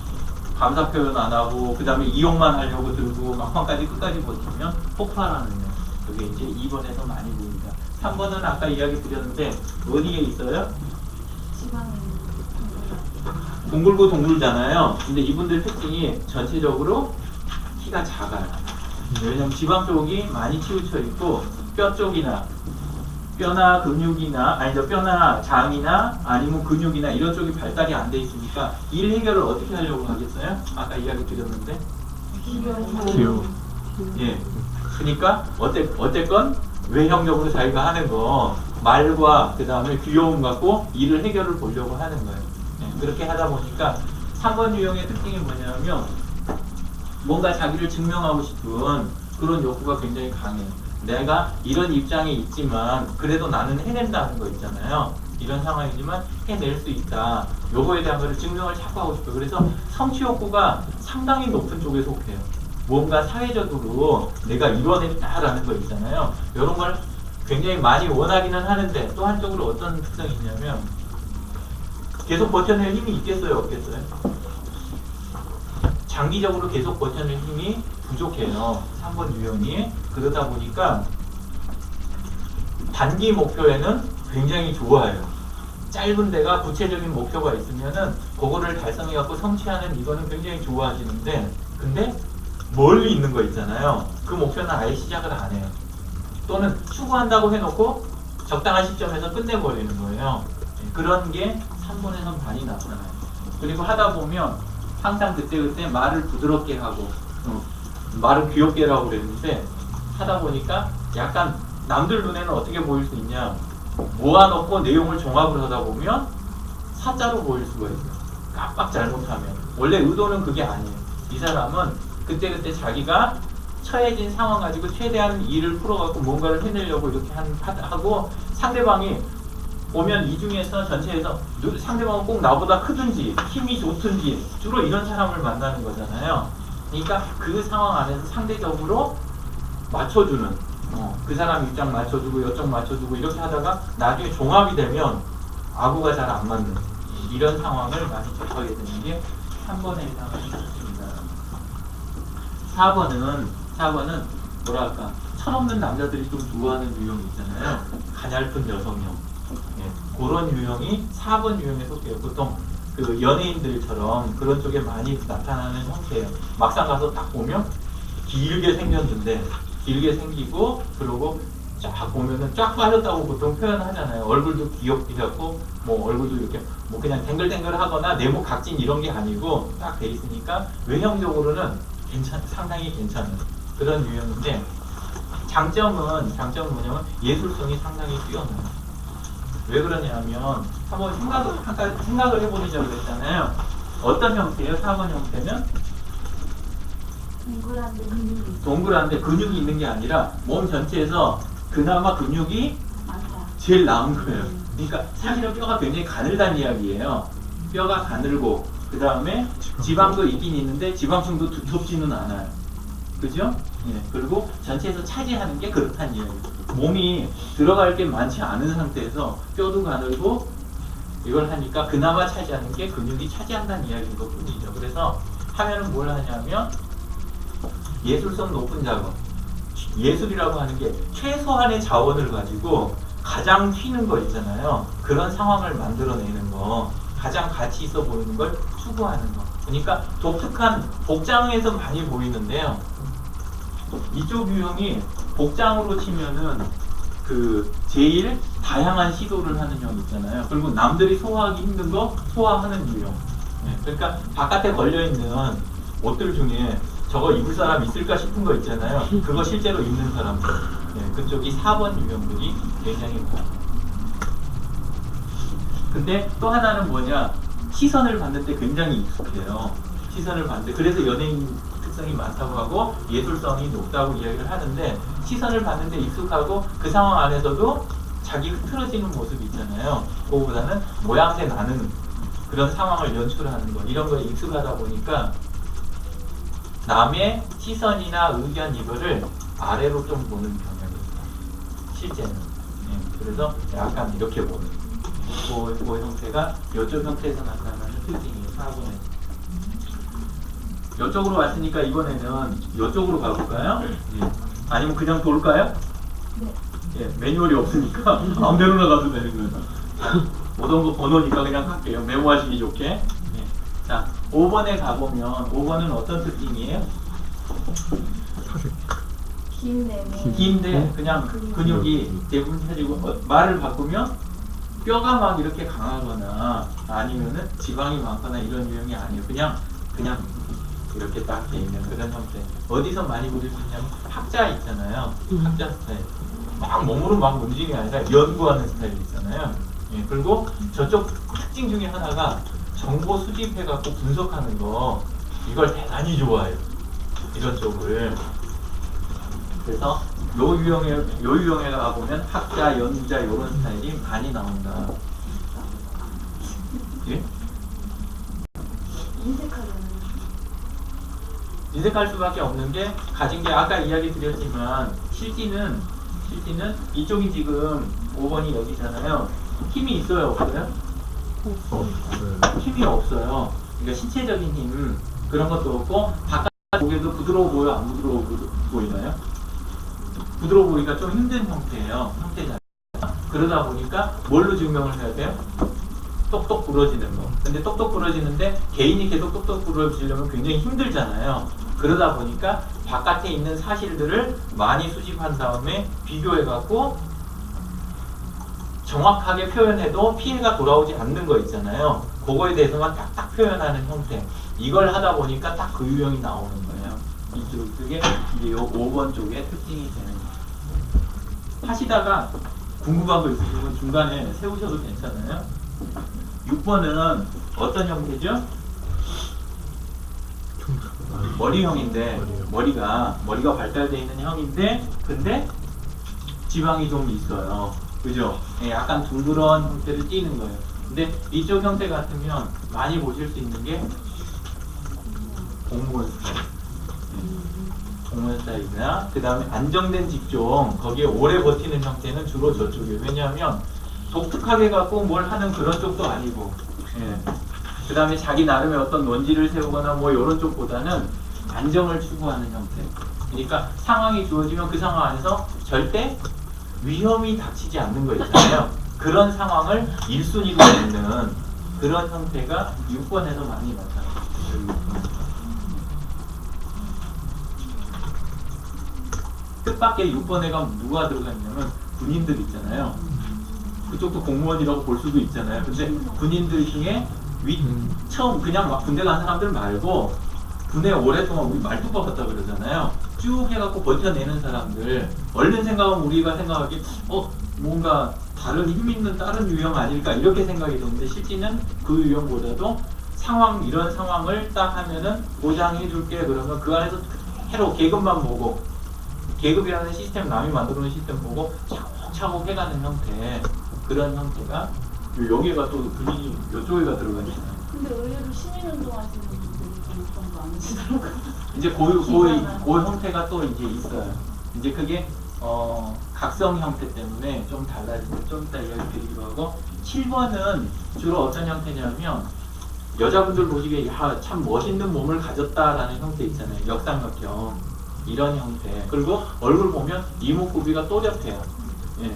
감사 표현 안 하고 그 다음에 이용만 하려고 들고 막판까지 끝까지 버티면 폭발하는 형. 그게 이제 2번에서 많이 보입니다. 3번은 아까 이야기 드렸는데 어디에 있어요? 지방에 둥글고 동글잖아요. 근데 이분들 특징이 전체적으로 키가 작아요. 왜냐면 지방 쪽이 많이 치우쳐 있고 뼈 쪽이나 뼈나 근육이나 아니죠 뼈나 장이나 아니면 근육이나 이런 쪽이 발달이 안 돼 있으니까 일 해결을 어떻게 하려고 하겠어요? 아까 이야기 드렸는데 귀여워. 예. 그러니까 어쨌건 외형적으로 자기가 하는 거 말과 그 다음에 귀여움 갖고 일을 해결을 보려고 하는 거예요. 예. 그렇게 하다 보니까 3번 유형의 특징이 뭐냐면 뭔가 자기를 증명하고 싶은 그런 욕구가 굉장히 강해요. 내가 이런 입장에 있지만 그래도 나는 해낸다는 거 있잖아요. 이런 상황이지만 해낼 수 있다. 요거에 대한 거를 증명을 자꾸 하고 싶어요. 그래서 성취 욕구가 상당히 높은 쪽에 속해요. 뭔가 사회적으로 내가 이뤄냈다라는 거 있잖아요. 이런 걸 굉장히 많이 원하기는 하는데 또 한쪽으로 어떤 특성이 있냐면 계속 버텨낼 힘이 있겠어요? 없겠어요? 장기적으로 계속 버텨낼 힘이 부족해요. 3번 유형이. 그러다 보니까 단기 목표에는 굉장히 좋아요. 짧은 데가 구체적인 목표가 있으면은 그거를 달성해갖고 성취하는 이거는 굉장히 좋아하시는데 근데 멀리 있는 거 있잖아요. 그 목표는 아예 시작을 안 해요. 또는 추구한다고 해놓고 적당한 시점에서 끝내버리는 거예요. 그런 게 3번에선 많이 나타나요. 그리고 하다 보면 항상 그때그때 말을 부드럽게 하고 말을 귀엽게 하라고 그랬는데 하다 보니까 약간 남들 눈에는 어떻게 보일 수 있냐, 모아놓고 내용을 종합을 하다 보면 사자로 보일 수가 있어요. 깜빡 잘못하면. 원래 의도는 그게 아니에요. 이 사람은 그때그때 자기가 처해진 상황 가지고 최대한 일을 풀어갖고 뭔가를 해내려고 이렇게 하고 상대방이 보면 이 중에서 전체에서 상대방은 꼭 나보다 크든지 힘이 좋든지 주로 이런 사람을 만나는 거잖아요. 그러니까 그 상황 안에서 상대적으로 맞춰주는 그 사람 입장 맞춰주고 이쪽 맞춰주고 이렇게 하다가 나중에 종합이 되면 아구가 잘 안 맞는 이런 상황을 많이 접하게 되는 게 3번에 해당하는 것입니다. 4번은 뭐랄까 철없는 남자들이 좀 좋아하는 유형이 있잖아요. 가냘픈 여성형. 그런 유형이 4번 유형에 속해요. 보통 그 연예인들처럼 그런 쪽에 많이 나타나는 형태예요. 막상 가서 딱 보면 길게 생겼는데 길게 생기고 그러고 쫙 보면은 쫙 빠졌다고 보통 표현하잖아요. 얼굴도 귀엽게 해갖고 뭐 얼굴도 이렇게 뭐 그냥 댕글댕글하거나 내모 각진 이런 게 아니고 딱 돼 있으니까 외형적으로는 상당히 괜찮은 그런 유형인데 장점은 뭐냐면 예술성이 상당히 뛰어나요. 왜 그러냐면 한번 생각을 해보자고 했잖아요. 어떤 형태예요? 4번 형태는 동그란데 근육이 있는 게 아니라 몸 전체에서 그나마 근육이 제일 나은 거예요. 그러니까 사실은 뼈가 굉장히 가늘다는 이야기예요. 뼈가 가늘고 그 다음에 지방도 있긴 있는데 지방층도 두텁지는 않아요. 그죠? 예. 그리고 전체에서 차지하는 게 그렇다는 이야기예요. 몸이 들어갈 게 많지 않은 상태에서 뼈도 가늘고 이걸 하니까 그나마 차지하는 게 근육이 차지한다는 이야기인 것 뿐이죠. 그래서 하면은 뭘 하냐면 예술성 높은 작업. 예술이라고 하는 게 최소한의 자원을 가지고 가장 튀는 거 있잖아요. 그런 상황을 만들어내는 거. 가장 가치 있어 보이는 걸 추구하는 거. 그러니까 독특한 복장에서 많이 보이는데요. 이쪽 유형이 복장으로 치면은 그 제일 다양한 시도를 하는 형 있잖아요. 그리고 남들이 소화하기 힘든 거 소화하는 유형. 그러니까 바깥에 걸려있는 옷들 중에 저거 입을 사람 있을까 싶은 거 있잖아요. 그거 실제로 입는 사람들. 그쪽이 4번 유형들이 굉장히 많아요. 근데 또 하나는 뭐냐, 시선을 받는 데 굉장히 익숙해요. 시선을 받는데 그래서 연예인 특성이 많다고 하고 예술성이 높다고 이야기를 하는데 시선을 받는 데 익숙하고 그 상황 안에서도 자기 흐트러지는 모습이 있잖아요. 그거보다는 모양새 나는 그런 상황을 연출하는 거 이런 거에 익숙하다 보니까 남의 시선이나 의견 이거를 아래로 좀 보는 경향이 있어요. 실제는. 그래서 약간 이렇게 보는 그 형태가 이쪽 형태에서 나타나는 특징이에요. 4번에. 이쪽으로 왔으니까 이번에는 이쪽으로 가볼까요? 아니면 그냥 돌까요? 네. 매뉴얼이 없으니까 마음대로나 가도 되는 거예요. 오던 거 번호니까 그냥 할게요. 메모하시기 좋게. 자, 5번에 가보면 5번은 어떤 특징이에요? 긴데 그냥 근육이 대부분 펴지고 말을 바꾸면 뼈가 막 이렇게 강하거나 아니면은 지방이 많거나 이런 유형이 아니에요. 그냥 이렇게 딱 돼 있는 그런 형태. 어디서 많이 보실 수 있냐면 학자 있잖아요. 학자 스타일. 막 몸으로 막 움직이는 게 아니라 연구하는 스타일 있잖아요. 그리고 저쪽 특징 중에 하나가 정보 수집해갖고 분석하는 거 이걸 대단히 좋아해요. 이런 쪽을. 그래서 요 유형에 가보면 학자, 연자 이런 스타일이 많이 나온다. 예? 인색하잖아요. 인색할 수밖에 없는 게 가진 게 아까 이야기 드렸지만 실기는 이쪽이 지금 5번이 여기잖아요. 힘이 있어요, 없어요? 힘이 없어요. 그러니까 신체적인 힘 그런 것도 없고 바깥 보기에도 부드러워 보여, 안 부드러워 보이나요? 부드러워 보이니까 좀 힘든 형태잖아요. 그러다 보니까 뭘로 증명을 해야 돼요? 똑똑 부러지는 거. 근데 똑똑 부러지는데 개인이 계속 똑똑 부러지려면 굉장히 힘들잖아요. 그러다 보니까 바깥에 있는 사실들을 많이 수집한 다음에 비교해갖고 정확하게 표현해도 피해가 돌아오지 않는 거 있잖아요. 그거에 대해서만 딱딱 표현하는 형태. 이걸 하다 보니까 딱 그 유형이 나오는 거예요. 그게 이제 요 5번 쪽의 특징이 되는 거예요. 하시다가 궁금한 거 있으시면 중간에 세우셔도 괜찮아요. 6번은 어떤 형태죠? 머리형인데 머리가 발달되어 있는 형인데 근데 지방이 좀 있어요. 그죠? 예, 약간 둥그런 형태를 띠는 거예요. 근데 이쪽 형태 같으면 많이 보실 수 있는 게 공무원 스타일. 공무원 스타일이나 그 다음에 안정된 직종 거기에 오래 버티는 형태는 주로 저쪽이에요. 왜냐하면 독특하게 갖고 뭘 하는 그런 쪽도 아니고 예. 그 다음에 자기 나름의 어떤 논지를 세우거나 뭐 이런 쪽보다는 안정을 추구하는 형태. 그러니까 상황이 주어지면 그 상황 안에서 절대 위험이 닥치지 않는 거 있잖아요. 그런 상황을 1순위로 내는 그런 형태가 6번에서 많이 나타나요. 뜻밖의 6번에 가면 누가 들어가 있냐면 군인들 있잖아요. 그쪽도 공무원이라고 볼 수도 있잖아요. 근데 군인들 중에 처음 그냥 막 군대 간 사람들 말고 군에 오랫동안 우리 말뚝 박았다 그러잖아요. 쭉 해갖고 버텨내는 사람들 얼른 생각하면 우리가 생각하기 뭔가 다른 힘 있는 다른 유형 아닐까 이렇게 생각이 드는데 실제는 그 유형보다도 이런 상황을 딱 하면은 보장해 줄게 그러면 그 안에서 해로 계급만 보고 계급이라는 시스템 남이 만들어 놓은 시스템 보고 차곡차곡 해가는 형태 그런 형태가 여기가 또 분위기 이쪽에가 들어가잖아요. 근데 의외로 시민운동 하시는 분들이 좀 그런 거 아니시더라고요. 이제 그 형태가 또 이제 있어요. 이제 그게 각성 형태 때문에 좀 달라지는데 좀 이따 이야기 드리기로 하고 7번은 주로 어떤 형태냐면 여자분들 보시기에 야, 참 멋있는 몸을 가졌다라는 형태 있잖아요. 역삼각형 이런 형태. 그리고 얼굴 보면 이목구비가 또렷해요. 예.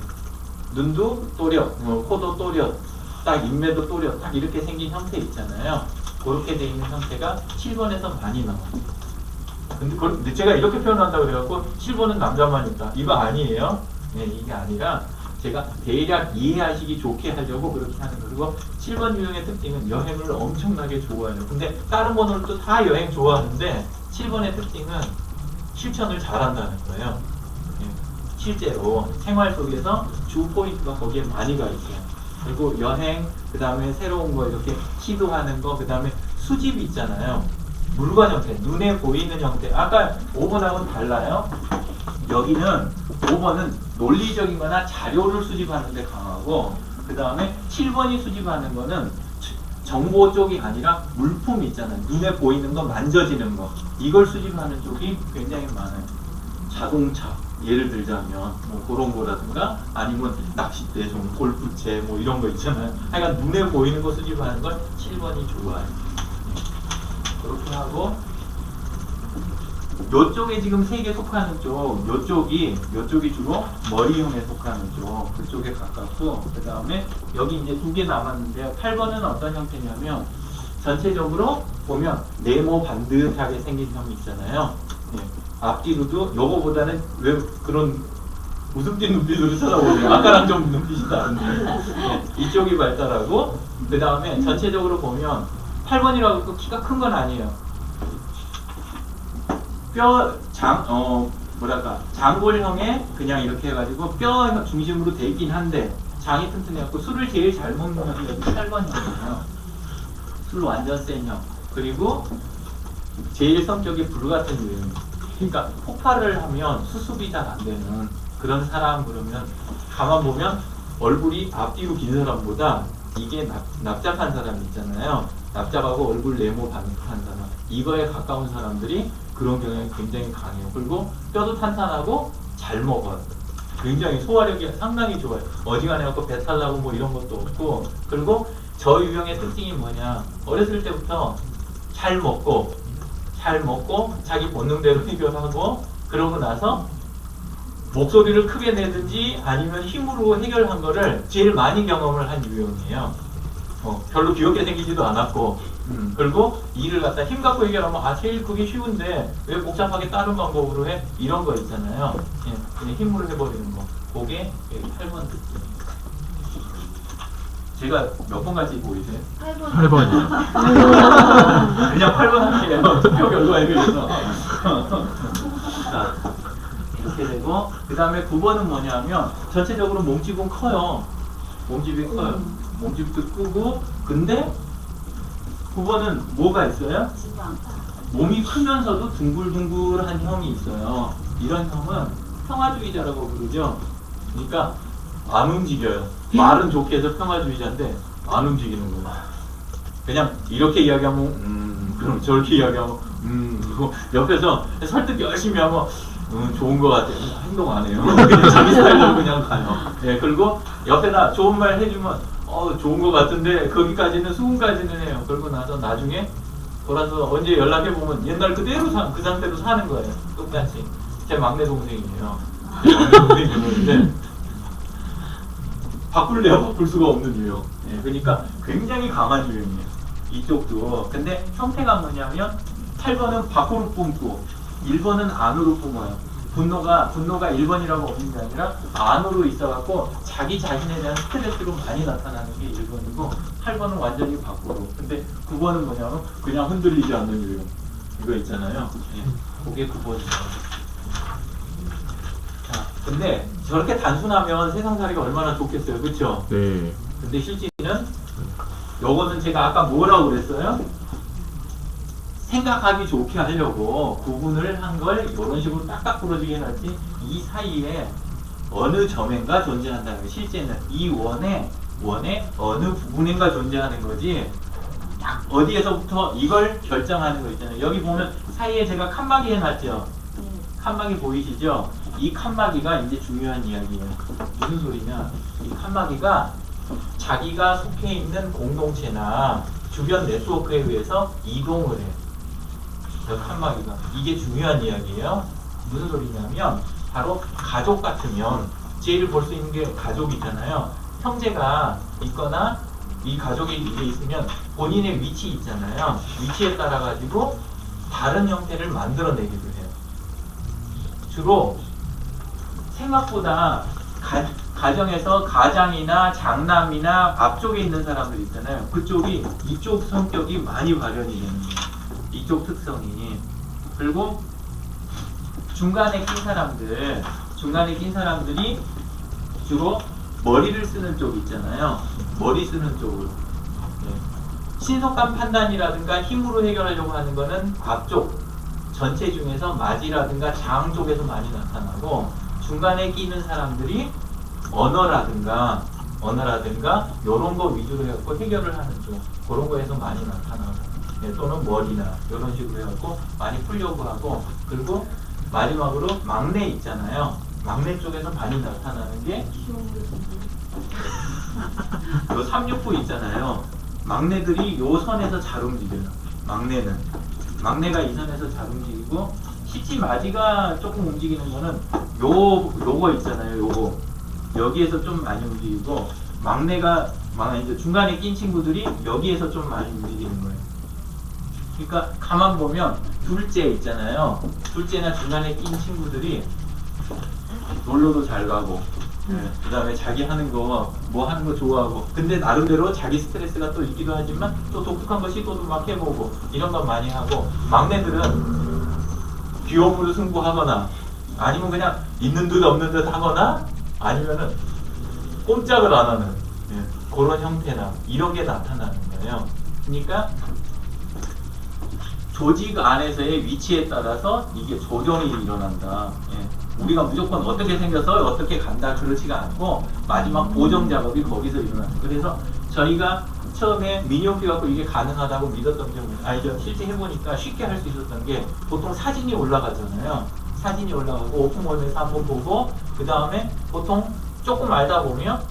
눈도 또렷, 코도 또렷, 딱 인매도 또렷, 딱 이렇게 생긴 형태 있잖아요. 그렇게 돼 있는 형태가 7번에서 많이 나와요. 근데 제가 이렇게 표현한다고 그래갖고 7번은 남자만 있다. 이거 아니에요. 네, 이게 아니라 제가 대략 이해하시기 좋게 하려고 그렇게 하는 거고 그리고 7번 유형의 특징은 여행을 엄청나게 좋아해요. 근데 다른 번호도 다 여행 좋아하는데 7번의 특징은 실천을 잘한다는 거예요. 네, 실제로 생활 속에서 주 포인트가 거기에 많이 가 있어요. 그리고 여행, 그 다음에 새로운 거 이렇게 시도하는 거, 그 다음에 수집 있잖아요. 물건 형태, 눈에 보이는 형태. 아까 5번하고는 달라요. 여기는 5번은 논리적인 거나 자료를 수집하는 데 강하고 그 다음에 7번이 수집하는 거는 정보 쪽이 아니라 물품 있잖아요. 눈에 보이는 거, 만져지는 거. 이걸 수집하는 쪽이 굉장히 많아요. 자동차, 예를 들자면 뭐 그런 거라든가 아니면 낚싯대, 좀 골프채 뭐 이런 거 있잖아요. 하여간 눈에 보이는 거 수집하는 걸 7번이 좋아해요. 그렇게 하고 요쪽에 지금 3개 속하는 쪽, 요쪽이 주로 머리형에 속하는 쪽, 그쪽에 가깝고 그 다음에 여기 이제 2개 남았는데요. 8번은 어떤 형태냐면 전체적으로 보면 네모 반듯하게 생긴 형이 있잖아요. 네. 앞뒤로도 요거보다는 왜 그런 웃음 띤 눈빛으로 쳐다보세요. 아까랑 좀 눈빛이 다른데 네. 이쪽이 발달하고 그 다음에 전체적으로 보면 8번이라고 키가 큰 건 아니에요. 장골형에 그냥 이렇게 해가지고 뼈 중심으로 돼 있긴 한데 장이 튼튼해갖고 술을 제일 잘 먹는 형이 8번형이에요. 술 완전 센 형. 그리고 제일 성격이 불같은 유형. 그러니까 폭발을 하면 수습이 잘 안 되는 그런 사람 그러면 가만 보면 얼굴이 앞뒤로 긴 사람보다 이게 납작한 사람 있잖아요. 납작하고 얼굴 네모 반듯한 사람 이거에 가까운 사람들이 그런 경향이 굉장히 강해요. 그리고 뼈도 탄탄하고 잘 먹어요. 굉장히 소화력이 상당히 좋아요. 어지간해 갖고 배탈 나고 뭐 이런 것도 없고 그리고 저 유형의 특징이 뭐냐 어렸을 때부터 잘 먹고 자기 본능대로 해결하고 그러고 나서 목소리를 크게 내든지 아니면 힘으로 해결한 거를 제일 많이 경험을 한 유형이에요. 별로 귀엽게 생기지도 않았고 그리고 일을 갖다 힘 갖고 해결하면 제일 그게 쉬운데 왜 복잡하게 다른 방법으로 해? 이런 거 있잖아요. 예, 그냥 힘으로 해버리는 거. 그게 8번 특징. 제가 몇 번 같이 보이세요? 8번이요. 그냥 8번 할게요. 투표 결과에 비해서. 자, 이렇게 되고 그 다음에 9번은 뭐냐면 전체적으로 몸집은 커요. 몸집이 커요. 몸집도 크고 근데 9번은 뭐가 있어요? 몸이 크면서도 둥글둥글한 형이 있어요. 이런 형은 평화주의자라고 부르죠. 그러니까 안 움직여요. 말은 좋게 해서 평화주의자인데 안 움직이는 거예요. 그냥 이렇게 이야기하면 그럼 저렇게 이야기하면 그리고 옆에서 설득 열심히 하면 좋은 거 같아요. 행동 안 해요. 그냥 자기 스타일대로 그냥 가요. 예, 그리고 옆에다 좋은 말 해주면 좋은 거 같은데 거기까지는 수긍까지는 해요. 그러고 나서 나중에 돌아서 언제 연락해보면 옛날 그대로 그 상태로 사는 거예요. 똑같이. 제 막내 동생이에요. 막내 동생인데 바꿀래요? 바꿀 수가 없는 유형. 예, 그러니까 굉장히 강한 유형이에요. 이쪽도. 근데 형태가 뭐냐면 8번은 밖으로 뿜고 1번은 안으로 뿜어요. 분노가 1번이라고 없는 게 아니라 안으로 있어갖고 자기 자신에 대한 스트레스로 많이 나타나는 게 1번이고 8번은 완전히 밖으로. 근데 9번은 뭐냐면 그냥 흔들리지 않는 유형. 이거 있잖아요. 예, 그게 9번이에요. 자, 근데 저렇게 단순하면 세상살이가 얼마나 좋겠어요. 그쵸? 네. 근데 실제는 요거는 제가 아까 뭐라고 그랬어요? 생각하기 좋게 하려고 구분을 한 걸 이런 식으로 딱딱 부러지게 해놨지 이 사이에 어느 점인가 존재한다는 거예요. 실제는 이 원의 어느 부분인가 존재하는 거지 딱 어디에서부터 이걸 결정하는 거 있잖아요. 여기 보면 사이에 제가 칸막이 해놨죠. 칸막이 보이시죠? 이 칸막이가 이제 중요한 이야기예요. 무슨 소리냐? 이 칸막이가 자기가 속해 있는 공동체나 주변 네트워크에 의해서 이동을 해요. 저 칸막이가. 이게 중요한 이야기예요. 무슨 소리냐면 바로 가족 같으면 제일 볼 수 있는 게 가족이잖아요. 형제가 있거나 이 가족이 이제 있으면 본인의 위치 있잖아요. 위치에 따라 가지고 다른 형태를 만들어내기도 해요. 주로 생각보다 가정에서 가장이나 장남이나 앞쪽에 있는 사람들 있잖아요. 그쪽이 이쪽 성격이 많이 발현이 되는 거예요. 이쪽 특성이. 그리고 중간에 낀 사람들이 주로 머리를 쓰는 쪽 있잖아요. 머리 쓰는 쪽으로. 네. 신속한 판단이라든가 힘으로 해결하려고 하는 거는 앞쪽 전체 중에서 마지라든가 장 쪽에서 많이 나타나고 중간에 끼는 사람들이 언어라든가 이런 거 위주로 해갖고 해결을 하는 쪽 그런 거에서 많이 나타나고 네, 또는 머리나 이런 식으로 해갖고 많이 풀려고 하고 그리고 마지막으로 막내 있잖아요. 막내 쪽에서 많이 나타나는 게 요 369 있잖아요. 막내들이 요 선에서 잘 움직여요. 막내가 이 선에서 잘 움직이고 시치 마지가 조금 움직이는 거는 요거 있잖아요. 요거 여기에서 좀 많이 움직이고 막내가 이제 중간에 낀 친구들이 여기에서 좀 많이 움직이는 거예요. 그러니까 가만 보면 둘째 있잖아요. 둘째나 중간에 낀 친구들이 놀러도 잘 가고 그 다음에 자기 하는 거 뭐 하는 거 좋아하고 근데 나름대로 자기 스트레스가 또 있기도 하지만 또 독특한 거 시도도 막 해보고 이런 거 많이 하고 막내들은 귀여움으로 승부하거나 아니면 그냥 있는 듯 없는 듯 하거나 아니면은 꼼짝을 안 하는 그런 형태나 이런 게 나타나는 거예요. 그러니까 조직 안에서의 위치에 따라서 이게 조정이 일어난다. 예. 우리가 무조건 어떻게 생겨서 어떻게 간다 그렇지가 않고 마지막 보정 작업이 거기서 일어나는. 그래서 저희가 처음에 미니홈피 갖고 이게 가능하다고 믿었던 점은 아니죠. 실제 해보니까 쉽게 할 수 있었던 게 보통 사진이 올라가잖아요. 사진이 올라가고 오픈월드에서 한번 보고 그 다음에 보통 조금 알다 보면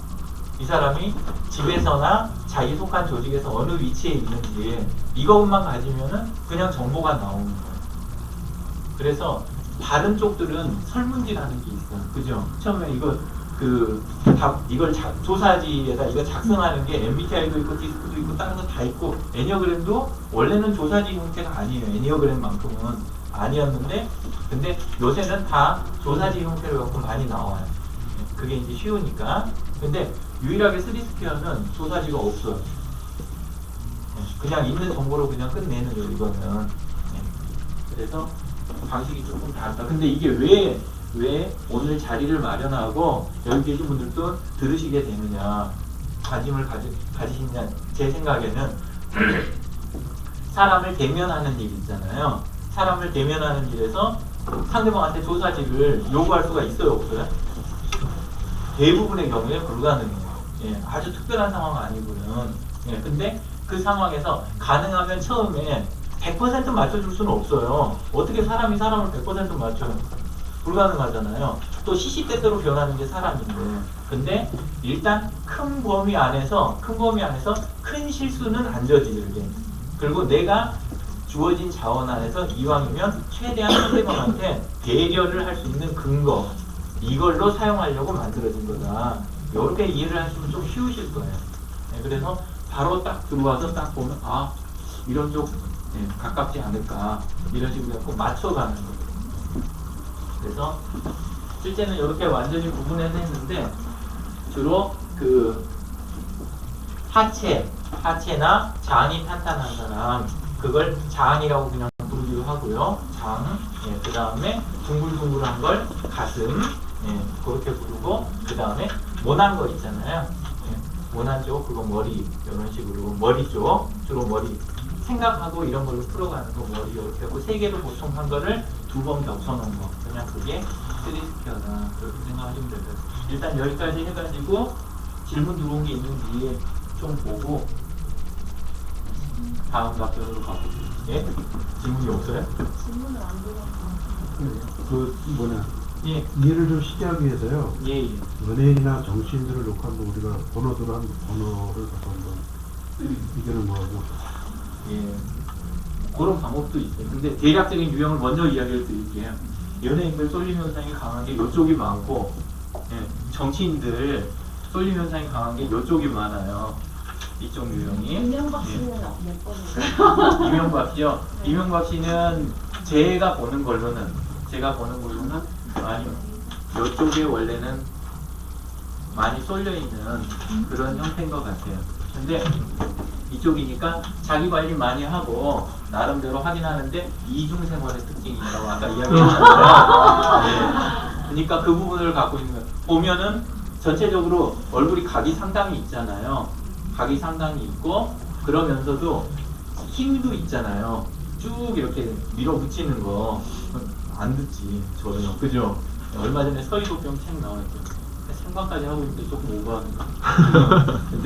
이 사람이 집에서나 자기 속한 조직에서 어느 위치에 있는지 이것만 가지면은 그냥 정보가 나오는 거예요. 그래서 다른 쪽들은 설문지라는 게 있어요. 그죠? 처음에 이걸 조사지에다 이거 작성하는 게 MBTI도 있고 디스크도 있고 다른 거 다 있고 애니어그램도 원래는 조사지 형태가 아니에요. 애니어그램만큼은 아니었는데 근데 요새는 다 조사지 형태로 갖고 많이 나와요. 그게 이제 쉬우니까. 근데 유일하게 3스퀘어는 조사지가 없어요. 그냥 있는 정보로 그냥 끝내는 요 이거는. 그래서 방식이 조금 다르다. 근데 이게 왜 오늘 자리를 마련하고 여기 계신 분들도 들으시게 되느냐 관심을 가지시냐. 제 생각에는 사람을 대면하는 일 있잖아요. 사람을 대면하는 일에서 상대방한테 조사지를 요구할 수가 있어요, 없어요? 대부분의 경우에 불가능해요. 예, 아주 특별한 상황 아니고는. 예, 근데 그 상황에서 가능하면 처음에 100% 맞춰줄 수는 없어요. 어떻게 사람이 사람을 100% 맞춰요? 불가능하잖아요. 또 시시때때로 변하는 게 사람인데. 근데 일단 큰 범위 안에서 큰 실수는 안 저지르게. 그리고 내가 주어진 자원 안에서 이왕이면 최대한 상대방한테 배려를 할 수 있는 근거 이걸로 사용하려고 만들어진 거다. 이렇게 이해를 하시면 좀 쉬우실 거예요. 네, 그래서 바로 딱 들어와서 딱 보면 이런 쪽 가깝지 않을까 이런 식으로 해서 맞춰가는 거거든요. 그래서 실제는 이렇게 완전히 구분해서 했는데 주로 그 하체나 장이 탄탄한 사람 그걸 장이라고 그냥 부르기도 하고요. 장, 그 다음에 둥글둥글한 걸 가슴, 그렇게 부르고 그 다음에 모난 거 있잖아요. 모난 쪽 그거 머리 이런 식으로 머리 쪽 주로 머리 생각하고 이런 걸로 풀어가는 거 머리 이렇게 하고 세 개로 보통 한 거를 두 번 겹쳐놓은 거 그냥 그게 3스퀘어다 그렇게 생각하시면 돼요. 일단 여기까지 해가지고 질문 들어온 게 있는지 좀 보고 다음 답변으로 가보죠. 예? 질문이 없어요? 질문을 안 들어서. 예. 이해를 좀 쉽게 하기 위해서요. 예. 연예인이나 정치인들을 놓고 한번 우리가 번호를 갖고 한번 이거는 뭐하고 예. 그런 방법도 있어요. 근데 대략적인 유형을 먼저 이야기를 드릴게요. 연예인들 쏠림 현상이 강한 게 이쪽이 많고, 정치인들 쏠림 현상이 강한 게 이쪽이 많아요. 이쪽 유형이. 이명박 씨는 몇 번인가요? 이명박 씨요. 이명박 씨는 제가 보는 걸로는 아니요. 이쪽에 원래는 많이 쏠려 있는 그런 형태인 것 같아요. 근데 이쪽이니까 자기 관리 많이 하고 나름대로 하긴 하는데 이중 생활의 특징이라고 아까 이야기했잖아요. 네. 그러니까 그 부분을 갖고 있는 거예요. 보면은 전체적으로 얼굴이 각이 상당히 있잖아요. 각이 상당히 있고 그러면서도 힘도 있잖아요. 쭉 이렇게 밀어붙이는 거 안 듣지 저는. 그죠? 얼마 전에 서희도병 책 나왔죠. 생각까지 하고 있는데 조금 오버하는 거. 근데